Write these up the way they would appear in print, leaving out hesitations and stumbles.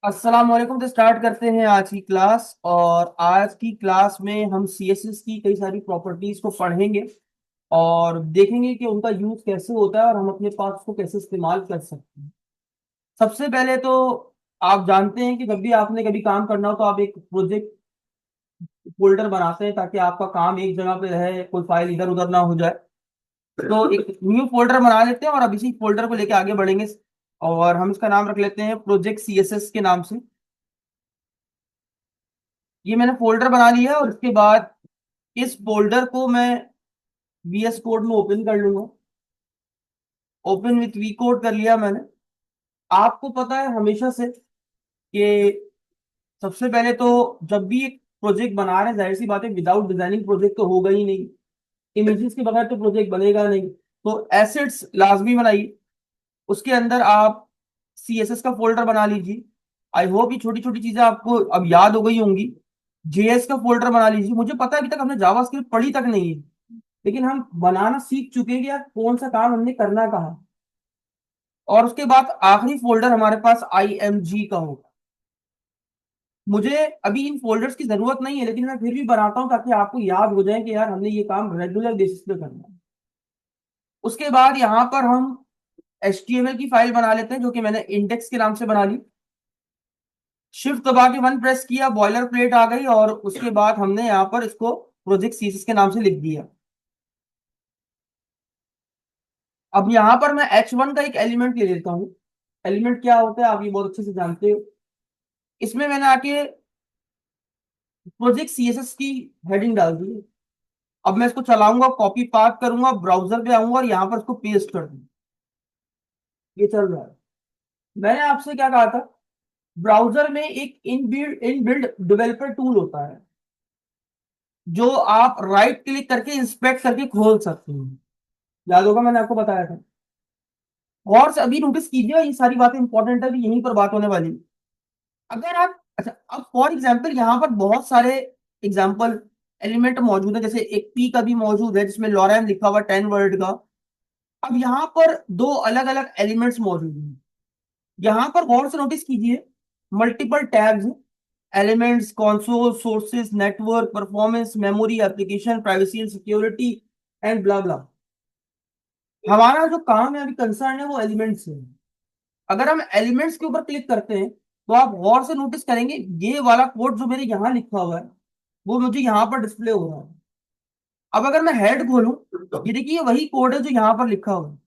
अस्सलाम वालेकुम। तो स्टार्ट करते हैं आज की क्लास। और आज की क्लास में हम सीएसएस की कई सारी प्रॉपर्टीज को पढ़ेंगे और देखेंगे कि उनका यूज कैसे होता है और हम अपने पास उसको कैसे इस्तेमाल कर सकते हैं। सबसे पहले तो आप जानते हैं कि जब भी आपने कभी काम करना हो तो आप एक प्रोजेक्ट फोल्डर बनाते हैं ताकि आपका काम एक जगह पे रहे, कोई फाइल इधर उधर ना हो जाए। तो एक न्यू फोल्डर बना लेते हैं और अब इसी फोल्डर को लेके आगे बढ़ेंगे। और हम इसका नाम रख लेते हैं प्रोजेक्ट सीएसएस के नाम से। ये मैंने फोल्डर बना लिया है और इसके बाद इस फोल्डर को मैं वीएस कोड में ओपन कर लूंगा। ओपन विथ वी कोड कर लिया मैंने। आपको पता है हमेशा से कि सबसे पहले तो जब भी एक प्रोजेक्ट बना रहे हैं, जाहिर सी बात है विदाउट डिजाइनिंग प्रोजेक्ट तो होगा ही नहीं। इमेजेस के बगैर तो प्रोजेक्ट बनेगा नहीं। तो एसेट्स लाजमी बनाइए। उसके अंदर आप सीएसएस का फोल्डर बना लीजिए। आई होप ये छोटी छोटी चीजें आपको अब याद हो गई होंगी। जेएस का फोल्डर बना लीजिए। मुझे पता है अभी तक हमने जावास्क्रिप्ट पढ़ी तक नहीं है, लेकिन हम बनाना सीख चुके हैं कि यार कौन सा काम हमने करना कहा। और उसके बाद आखिरी फोल्डर हमारे पास आईएमजी का होगा। मुझे अभी इन फोल्डर्स की जरूरत नहीं है, लेकिन मैं फिर भी बनाता हूँ ताकि आपको याद हो जाए कि यार हमने ये काम रेगुलर बेसिस पे करना है। उसके बाद यहाँ पर हम HTML की फाइल बना लेते हैं, जो कि मैंने इंडेक्स के नाम से बना ली। शिफ्ट दबा के वन प्रेस किया, बॉयलर प्लेट आ गई और उसके बाद हमने यहाँ पर इसको प्रोजेक्ट सीएसएस के नाम से लिख दिया। अब यहाँ पर मैं H1 का एक एलिमेंट ले लेता हूँ। एलिमेंट क्या होता है आप ये बहुत अच्छे से जानते हो। इसमें मैंने आके प्रोजेक्ट सीएसएस की हेडिंग डाल दी है। अब मैं इसको चलाऊंगा, कॉपी पास्ट करूंगा, ब्राउजर पे आऊंगा और यहाँ पर इसको पेस्ट कर दूंगा। ये चल रहा है। मैंने आपसे क्या कहा था, ब्राउजर में एक इनबिल्ड डेवलपर टूल होता है जो आप राइट क्लिक करके इंस्पेक्ट करके खोल सकते हैं। याद होगा मैंने आपको बताया था। और से अभी नोटिस कीजिए, ये सारी बातें इंपॉर्टेंट है, यहीं पर बात होने वाली है। अगर आप अच्छा, अब फॉर एग्जाम्पल यहाँ पर बहुत सारे एग्जाम्पल एलिमेंट मौजूद है। जैसे एक पी का भी मौजूद है जिसमें लॉरेम लिखा हुआ 10 वर्ड का। अब यहाँ पर दो अलग अलग एलिमेंट्स मौजूद हैं। यहाँ पर गौर से नोटिस कीजिए, multiple tabs, elements, console, sources, network, performance, memory, application, privacy and security and blah blah. हमारा जो काम है अभी कंसर्न है वो एलिमेंट्स से। अगर हम एलिमेंट्स के ऊपर क्लिक करते हैं तो आप गौर से नोटिस करेंगे ये वाला कोड जो मेरे यहाँ लिखा हुआ है वो मुझे यहाँ पर डिस्प्ले हो रहा है। अब अगर मैं हेड खोलूं, ये देखिए वही कोड है जो यहाँ पर लिखा हुआ है।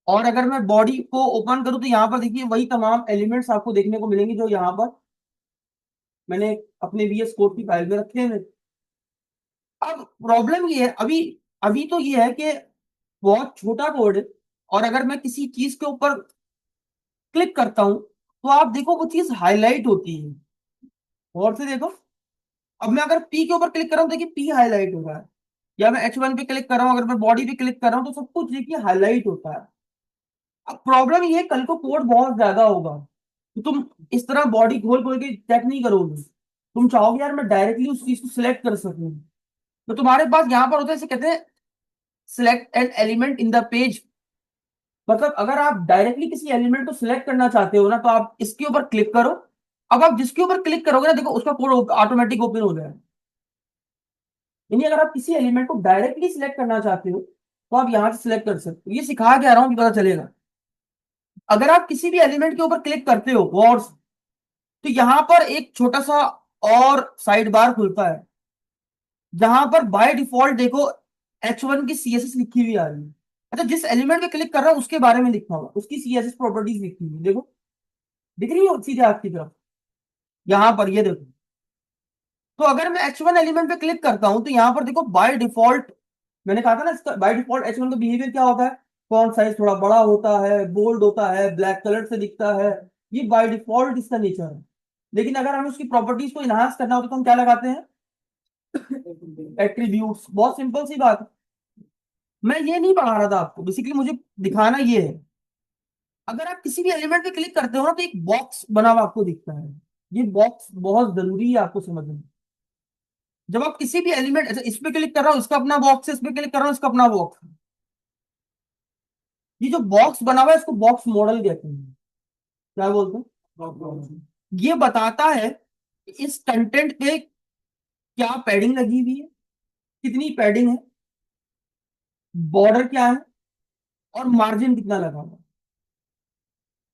और अगर मैं बॉडी को ओपन करूं तो यहाँ पर देखिए वही तमाम एलिमेंट्स आपको देखने को मिलेंगे जो यहाँ पर मैंने अपने वीएस कोड की फाइल में रखे हैं। अब प्रॉब्लम ये है, अभी अभी तो ये है कि बहुत छोटा कोड है। और अगर मैं किसी चीज के ऊपर क्लिक करता हूं तो आप देखो वो चीज हाईलाइट होती है। और से देखो, अब मैं अगर पी के ऊपर क्लिक कर रहा हूँ, देखिए पी हाईलाइट हो रहा है। या मैं H1 पे क्लिक कर रहा हूँ, अगर मैं बॉडी पे क्लिक कर रहा हूँ तो सब कुछ देखिए हाईलाइट होता है। अब प्रॉब्लम ये है कल को कोड बहुत ज्यादा होगा तो तुम इस तरह बॉडी खोल खोल के चेक नहीं करोगे। तुम चाहोगे यार मैं डायरेक्टली उस चीज को सिलेक्ट कर सकूं। तो तुम्हारे पास यहाँ पर होता है, इसे कहते हैं select an element in the page. मतलब अगर आप डायरेक्टली किसी एलिमेंट को सिलेक्ट करना चाहते हो ना तो आप इसके ऊपर क्लिक करो। अब आप जिसके ऊपर क्लिक करोगे ना देखो उसका कोड ऑटोमेटिक ओपन हो जाएगा। यानी अगर आप किसी एलिमेंट को डायरेक्टली सिलेक्ट करना चाहते हो तो आप यहां से सिलेक्ट कर सकते हो। ये सिखा के आ रहा हूं कि पता चलेगा। अगर आप किसी भी एलिमेंट के ऊपर क्लिक करते हो और तो यहां पर एक छोटा सा और साइड बार खुलता है जहां पर बाय डिफॉल्ट देखो H1 की सीएसएस लिखी हुई आ रही है। अच्छा, जिस एलिमेंट पे क्लिक कर रहा हूं उसके बारे में लिखा हुआ, उसकी सीएसएस प्रॉपर्टीज लिखी हुई देखो, दिख रही है सीधे आपकी तरफ। यहां पर ये देखो। तो अगर मैं H1 एलिमेंट पे क्लिक करता हूं तो यहां पर देखो बाय डिफॉल्ट, मैंने कहा था ना इसका बाय डिफॉल्ट H1 का बिहेवियर क्या होता है। फॉन्ट साइज थोड़ा बड़ा होता है, बोल्ड होता है, ब्लैक कलर से दिखता है। ये बाय डिफॉल्ट इसका नेचर है। लेकिन अगर हमें उसकी प्रॉपर्टीज को इनहांस करना होता तो हम क्या लगाते हैं, एट्रीब्यूट्स। बहुत सिंपल सी बात है। मैं ये नहीं पढ़ा रहा था आपको, बेसिकली मुझे दिखाना ये है। अगर आप किसी भी एलिमेंट पे क्लिक करते हो ना तो एक बॉक्स बना हुआ आपको दिखता है। ये बॉक्स बहुत जरूरी है आपको समझना। जब आप किसी भी एलिमेंट, अच्छा इस पे क्लिक कर रहा हूँ इसका अपना बॉक्स है, इस पे क्लिक कर रहा हूँ इसका अपना बॉक्स है। ये जो बॉक्स बना हुआ है इसको बॉक्स मॉडल कहते हैं। क्या बोलते हैं, ये बताता है कि इस कंटेंट पे क्या पैडिंग लगी हुई है, कितनी पैडिंग है, बॉर्डर क्या है, और मार्जिन कितना लगा हुआ है।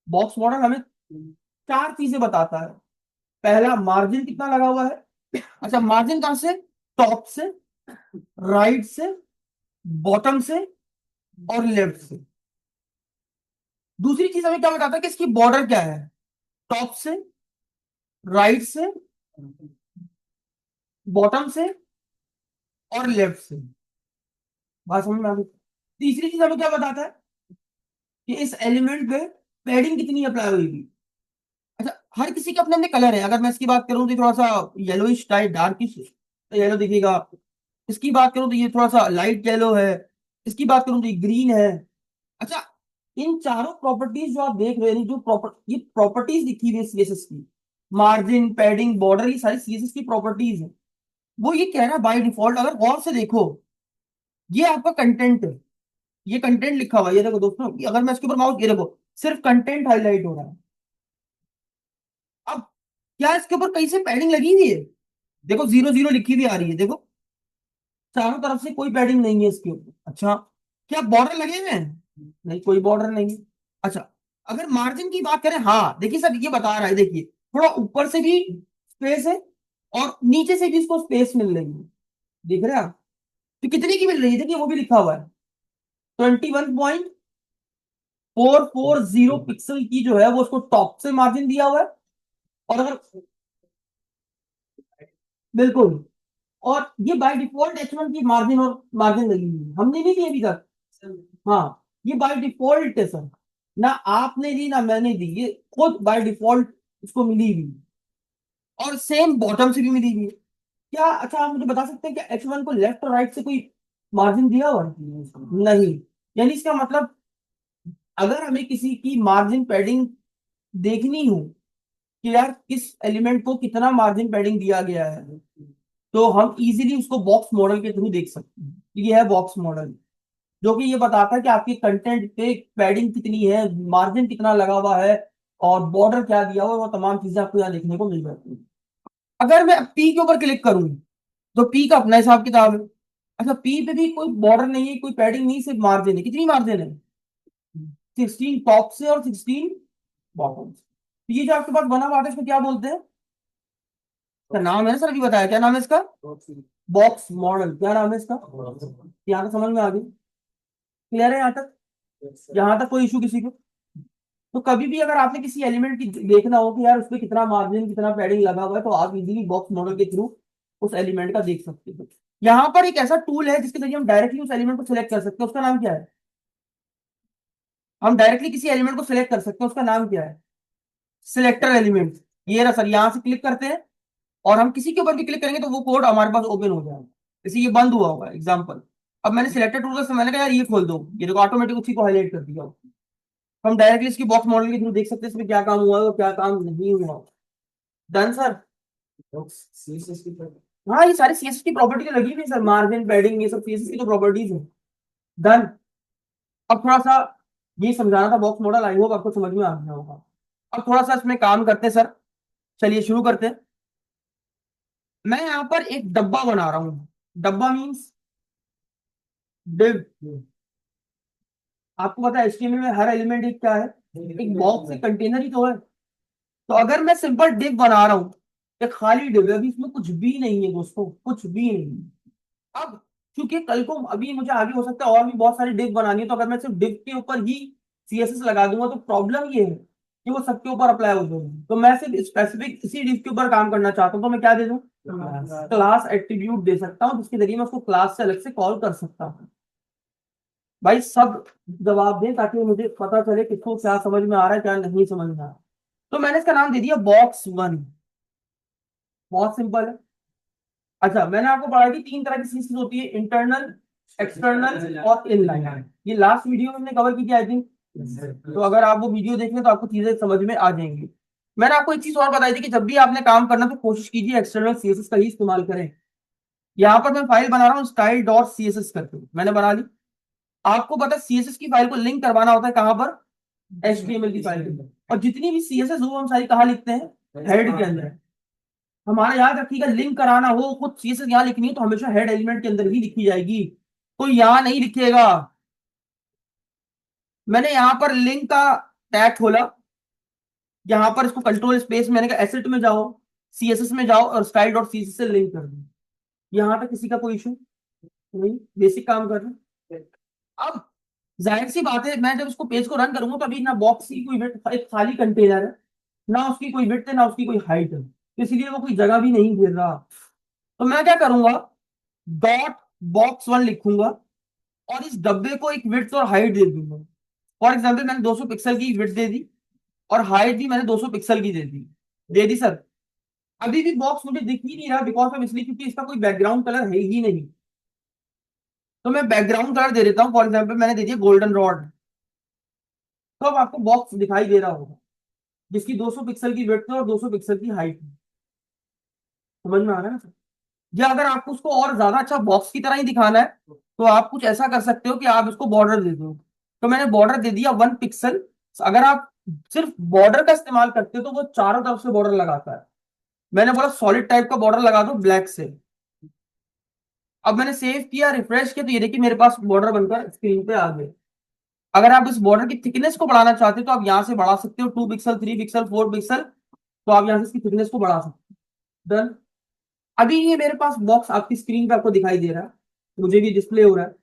बॉक्स मॉडल हमें चार चीजें बताता है। पहला, मार्जिन कितना लगा हुआ है। अच्छा, मार्जिन कहां से? टॉप से, राइट से, बॉटम से, और लेफ्ट से। दूसरी चीज हमें क्या बताता है कि इसकी बॉर्डर क्या है, टॉप से, राइट से, बॉटम से, और लेफ्ट से। बात समझ में आ गई। तीसरी चीज हमें क्या बताता है कि इस एलिमेंट पे पैडिंग कितनी अप्लाई हुई। अच्छा, हर किसी के अपने अपने कलर है। अगर मैं इसकी बात करूं तो ये थोड़ा सा येलोइश टाइप, डार्किश येलो दिखेगा। इसकी बात करूं तो ये थोड़ा सा लाइट येलो है। इसकी बात करूं तो ये ग्रीन है। अच्छा, इन चारों प्रॉपर्टीज जो आप देख रहे हैं, जो ये प्रॉपर्टीज लिखी हुई है सीएसएस की, मार्जिन, पैडिंग, बॉर्डर, ये सारी सीएसएस की प्रॉपर्टीज है। वो ये कह रहा है बाय डिफॉल्ट, अगर गौर से देखो, ये आपका कंटेंट है। ये कंटेंट लिखा हुआ है, ये देखो दोस्तों, अगर मैं इसके ऊपर माउस, ये देखो सिर्फ कंटेंट हाईलाइट हो रहा है। अब क्या इसके ऊपर कहीं से पैडिंग लगी हुई है? देखो 0 0 लिखी हुई आ रही है, देखो चारों तरफ से कोई पैडिंग नहीं है इसके ऊपर। अच्छा, क्या बॉर्डर लगे हुए हैं? नहीं, कोई बॉर्डर नहीं है। अच्छा, अगर मार्जिन की बात करें, हाँ देखिए सर, ये बता रहा है, देखिए थोड़ा ऊपर से भी स्पेस है और नीचे से भी इसको स्पेस मिल रही है। देख रहे हैं आप? तो कितने की मिल रही है, देखिए वो भी लिखा हुआ है, 21.440 की जो है वो उसको टॉप से मार्जिन दिया हुआ है। और अगर, बिल्कुल, और ये बाय डिफॉल्ट H1 की मार्जिन और मार्जिन लगी हुई है, हमने नहीं दी अभी तक। हाँ, ये बाय डिफॉल्ट है सर, ना आपने दी ना मैंने दी, ये खुद बाय डिफॉल्ट इसको मिली हुई है। और सेम बॉटम से भी मिली हुई है। क्या, अच्छा आप मुझे बता सकते हैं कि H1 को लेफ्ट और राइट से कोई मार्जिन दिया हुआ है? नहीं। यानी इसका मतलब, अगर हमें किसी की मार्जिन पैडिंग देखनी हो कि यार किस एलिमेंट को कितना मार्जिन पैडिंग दिया गया है, तो हम इजीली उसको बॉक्स मॉडल के थ्रू देख सकते हैं। ये है बॉक्स मॉडल, जो कि ये बताता है कि आपके कंटेंट पे पैडिंग कितनी है, मार्जिन कितना लगा हुआ है, और बॉर्डर क्या दिया हुआ है, वो तमाम चीजें आपको यहाँ देखने को मिल जाती है। अगर मैं पी के ऊपर क्लिक करूँ तो पी का अपना हिसाब किताब है। अच्छा, पी पे भी कोई बॉर्डर नहीं है, कोई पैडिंग नहीं, सिर्फ मार्जिन है। कितनी मार्जिन है? 16 टॉप से और 16 बॉटम से। ये जो आपके पास बना हुआ है इसको क्या बोलते हैं? इसका नाम है ना सर, अभी बताया, क्या नाम है इसका? Box model. क्या नाम है इसका? यहाँ तक समझ में आ गई? क्लियर है यहाँ तक? यहाँ तक कोई इशू किसी को? तो कभी भी अगर आपने किसी एलिमेंट की देखना हो कि यार उस पर कितना मार्जिन, कितना पैडिंग लगा हुआ है, तो आप इजीली बॉक्स मॉडल के थ्रू उस एलिमेंट का देख सकते हो। यहाँ पर एक ऐसा टूल है जिसके जरिए हम डायरेक्टली उस एलिमेंट को सिलेक्ट कर सकते हैं, उसका नाम क्या है? हम डायरेक्टली किसी एलिमेंट को सिलेक्ट कर सकते हैं, उसका नाम क्या है? Selector element. ये रहा सर, यहाँ से क्लिक करते हैं और हम किसी के ऊपर भी क्लिक करेंगे तो वो कोड हमारे पास ओपन हो जाएगा। जैसे ये बंद हुआ होगा एग्जाम्पल, अब मैंने सिलेक्टेड टूल का, मैंने कहा यार ये खोल दो, ये देखो ऑटोमेटिक उसी को हाईलाइट कर दिया। हम डायरेक्टली इसकी बॉक्स मॉडल के थ्रू देख सकते हैं इसमें क्या काम हुआ है और क्या काम नहीं हुआ। Done sir. हाँ, ये सारी सीएसएस की प्रॉपर्टी तो लगी हुई है सर, मार्जिन, पैडिंग, ये सब सीएसएस की तो प्रॉपर्टीज है। डन। अब थोड़ा सा ये समझाना था बॉक्स मॉडल, आई होप आपको समझ में आ गया होगा। अब थोड़ा सा इसमें काम करते हैं सर, चलिए शुरू करते हैं। मैं यहाँ पर एक डब्बा बना रहा हूँ। डब्बा मीन्स डिव। आपको पता है एचटीएमएल में हर एलिमेंट एक क्या है, एक बॉक्स, एक कंटेनर ही तो है। तो अगर मैं सिंपल डिव बना रहा हूँ, एक खाली डिव है, अभी इसमें कुछ भी नहीं है दोस्तों, कुछ भी नहीं। अब क्योंकि कल को अभी मुझे आगे हो सकता है और भी बहुत सारी डिव बनानी है, तो अगर मैं सिर्फ डिव के ऊपर ही सीएसएस लगा दूंगा तो प्रॉब्लम ये है कि वो सबके ऊपर अप्लाई हो जाएगी। तो मैं सिर्फ स्पेसिफिक इसी डिव के ऊपर काम करना चाहता हूँ, तो मैं क्या दे दूँ? क्लास एट्रीब्यूट दे सकता हूँ, जिसके जरिए मैं उसको क्लास से अलग से कॉल कर सकता हूँ। भाई सब जवाब दें ताकि मुझे पता चले किसको क्या समझ में आ रहा है, क्या नहीं समझ में आ रहा है। तो मैंने इसका नाम दे दिया बॉक्स वन। बहुत सिंपल है। अच्छा, मैंने आपको पढ़ाई थी तीन तरह की सीरीज होती है, इंटरनल, एक्सटर्नल और इनलाइन। ये लास्ट वीडियो में हमने कवर की थी आई थिंक। तो अगर आप वो वीडियो देख लें तो आपको चीजें समझ में आ जाएंगी। मैंने आपको एक चीज और बताई थी कि जब भी आपने काम करना तो कोशिश कीजिए एक्सटर्नल सीएसएस का ही इस्तेमाल करें। यहाँ पर मैं फाइल बना रहा हूँ स्टाइल डॉट सीएसएस करके, मैंने बना ली। आपको पता है सीएसएस की फाइल को लिंक करवाना होता है कहां पर? एचटीएमएल की फाइल के अंदर। और जितनी भी सीएसएस हो हम सारी कहाँ लिखते हैं, हेड के अंदर। हमारा याद रखिएगा, लिंक कराना हो कुछ सीएसएस यहाँ लिखनी है तो हमेशा हेड एलिमेंट के अंदर ही लिखी जाएगी, कोई यहाँ नहीं लिखेगा। मैंने यहाँ पर लिंक का टैग खोला, यहाँ पर इसको कंट्रोल स्पेस, मैंने कहा एसेट में जाओ, सीएसएस में जाओ और स्टाइल डॉट सीएसएस से लिंक कर दो। यहाँ तक किसी का कोई इशू नहीं, बेसिक काम कर रहे हैं। अब जाहिर सी बात है, मैं जब इसको पेज को रन करूंगा तो अभी ना बॉक्स की कोई विड्थ, एक खाली कंटेनर है, ना उसकी कोई विड्थ है ना उसकी कोई हाइट है, तो इसलिए वो कोई जगह भी नहीं घेर रहा। तो मैं क्या करूंगा, डॉट बॉक्स 1 लिखूंगा और इस डब्बे को एक विड्थ और हाइट दे दूंगा। फॉर एग्जाम्पल मैंने 200 पिक्सल की विड्थ दे दी और हाइट भी मैंने 200 पिक्सल की दे दी सर। अभी भी बॉक्स मुझे दिख ही नहीं रहा, बिकॉज ऑफ इसलिए क्योंकि इसका कोई बैकग्राउंड कलर है ही नहीं। तो मैं बैकग्राउंड कलर दे देता हूँ, फॉर एग्जाम्पल मैंने दे दिया गोल्डन रॉड। तो अब आपको बॉक्स दिखाई दे रहा होगा जिसकी 200 पिक्सल की विड्थ है और 200 पिक्सल की हाइट है। समझ में आ रहा है ना सर? या अगर आपको उसको और ज्यादा अच्छा बॉक्स की तरह ही दिखाना है तो आप कुछ ऐसा कर सकते हो कि आप इसको बॉर्डर दे दो। तो मैंने बॉर्डर दे दिया 1 पिक्सल। अगर आप सिर्फ बॉर्डर का इस्तेमाल करते हो तो वो चारों तरफ से बॉर्डर लगाता है। मैंने बोला सॉलिड टाइप का बॉर्डर लगा दो ब्लैक से। अब मैंने सेव किया, रिफ्रेश किया, तो ये देखिए मेरे पास बॉर्डर बनकर स्क्रीन पे आ गए। अगर आप इस बॉर्डर की थिकनेस को बढ़ाना चाहते हो तो आप यहाँ से बढ़ा सकते हो, 2 पिक्सल, 3 पिक्सल, 4 पिक्सल। तो आप यहाँ से इसकी थिकनेस को बढ़ा सकते हो। डन। अभी ये मेरे पास बॉक्स आपकी स्क्रीन पे आपको दिखाई दे रहा है, मुझे भी डिस्प्ले हो रहा है।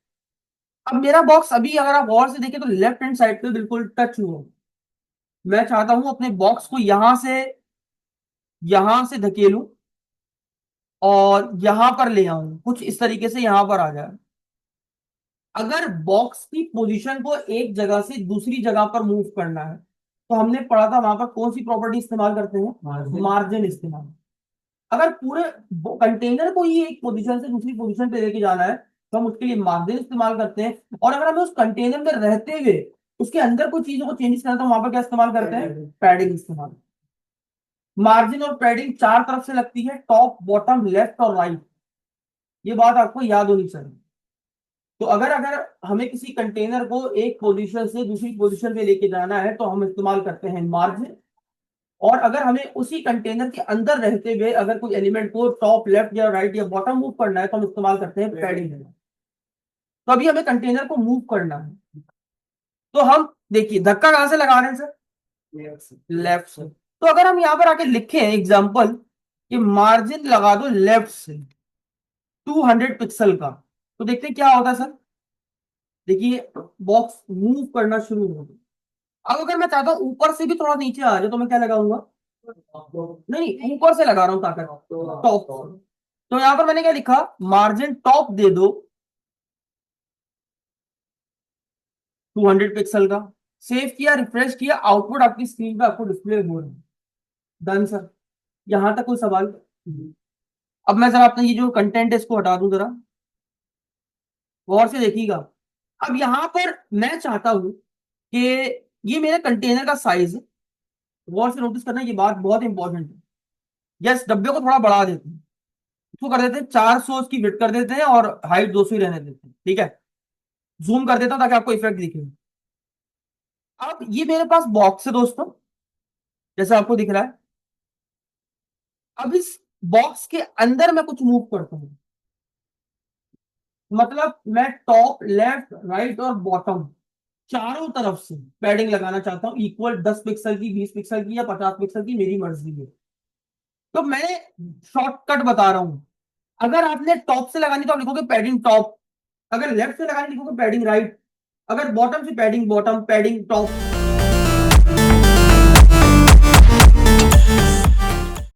अब मेरा बॉक्स अभी अगर आप गौर से देखें तो लेफ्ट हैंड साइड पे बिल्कुल टच हुआ। मैं चाहता हूं अपने बॉक्स को यहां से धकेलूं और यहां पर ले आऊं, कुछ इस तरीके से यहां पर आ जाए। अगर बॉक्स की पोजीशन को एक जगह से दूसरी जगह पर मूव करना है तो हमने पढ़ा था वहां पर कौन सी प्रॉपर्टी इस्तेमाल करते हैं, मार्जिन इस्तेमाल। अगर पूरे कंटेनर को ही एक पोजीशन से दूसरी पोजीशन पे लेके जाना है तो हम उसके लिए मार्जिन इस्तेमाल करते हैं। और अगर हमें उस कंटेनर में रहते हुए उसके अंदर कुछ चीजों को चेंज करना है तो वहां पर क्या इस्तेमाल करते हैं, पैडिंग इस्तेमाल। मार्जिन और पैडिंग चार तरफ से लगती है, टॉप बॉटम लेफ्ट और राइट। ये बात आपको याद होनी चाहिए। तो अगर अगर हमें किसी कंटेनर को एक पोजीशन से दूसरी पोजीशन पे लेके जाना है तो हम इस्तेमाल करते हैं मार्जिन। और अगर हमें उसी कंटेनर के अंदर रहते हुए अगर कोई एलिमेंट को टॉप लेफ्ट या राइट या बॉटम मूव करना है तो हम इस्तेमाल करते हैं पैडिंग। तो अभी हमें कंटेनर को मूव करना है तो हम देखिए धक्का कहां से लगा रहे हैं सर, लेफ्ट से। तो अगर हम यहां पर आके लिखें एग्जांपल कि मार्जिन लगा दो लेफ्ट से 200 पिक्सल का, तो देखते हैं क्या होता है सर। देखिए बॉक्स मूव करना शुरू हो गया। अब अगर मैं चाहता हूं ऊपर से भी थोड़ा नीचे आ जाए तो मैं क्या लगाऊंगा, नहीं ऊपर से लगा रहा हूं ताकत, टॉप। तो यहां पर मैंने क्या लिखा, मार्जिन टॉप दे दो 200 पिक्सल का। सेव किया, रिफ्रेश किया, आउटपुट आपकी स्क्रीन पे आपको डिस्प्ले हो रहा है। Done sir. यहां तक कोई सवाल? अब मैं जरा अपने ये जो कंटेंट है इसको हटा दूं जरा, गौर से देखिएगा। अब यहां पर मैं चाहता हूं कि ये मेरे कंटेनर का साइज है। गौर से नोटिस करना, ये बात बहुत इंपॉर्टेंट है। यस, डब्बे को थोड़ा बढ़ा देते हैं, इसको कर देते हैं 400 की विड्थ कर देते हैं और हाइट 200 ही रहने देते हैं, ठीक है। जूम कर देता हूं ताकि आपको इफेक्ट दिखे। अब ये मेरे पास बॉक्स है दोस्तों, जैसे आपको दिख रहा है। अब इस बॉक्स के अंदर मैं कुछ मूव करता हूं, मतलब मैं टॉप लेफ्ट राइट और बॉटम चारों तरफ से पैडिंग लगाना चाहता हूं, इक्वल 10 पिक्सल की, 20 पिक्सल की या 50 पिक्सल की, मेरी मर्जी है। तो मैंने शॉर्टकट बता रहा हूं। अगर आपने टॉप से लगानी तो आप लिखोगे पैडिंग टॉप, अगर लेफ्ट से लगानी लिखोगे पैडिंग राइट, अगर बॉटम से पैडिंग बॉटम, पैडिंग टॉप।